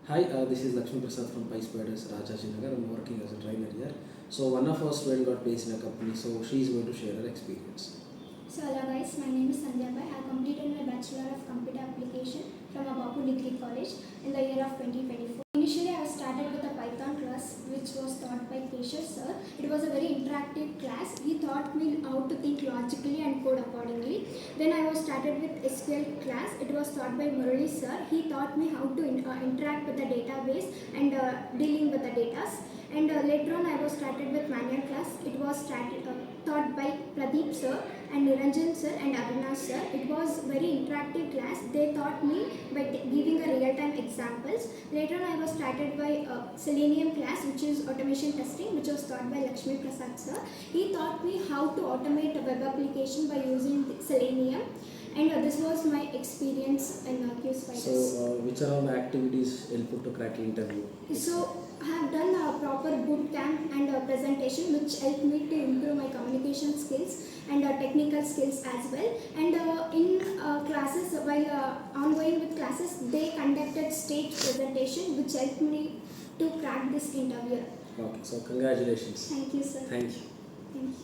Hi, this is Lakshmi Prasad from PySpiders Rajajinagar. I'm working as a trainer here. So one of our students got placed in a company, so she is going to share her experience. So hello guys, my name is Sandhya Bai. I completed my Bachelor of Computer Application from Abapu Degree College in the year of 2024. Initially I started with a Python class which was taught by Keshav sir. It was a very interactive class. He taught me how to think logically and code accordingly. Then I was started with SQL class. It was taught by Murali sir. He taught me how to interact with the database and dealing with the data. And later on I was started with manual class. It was taught by Pradeep sir and Niranjan sir and Avinash sir. It was very interactive class. They taught me by giving a real-time examples. Later on I was started by Selenium class, which is automation testing, which was taught by Lakshmi Prasad sir. He taught me how to automate a web application by using Selenium. And this was my experience in PySpiders. So which are all the activities helpful to crack interview? So I have done a proper boot camp and a presentation which helped me to improve my communication skills and technical skills as well. And in classes, while ongoing with classes, they conducted stage presentation which helped me to crack this interview. Okay, so congratulations. Thank you, sir. Thank you. Thank you.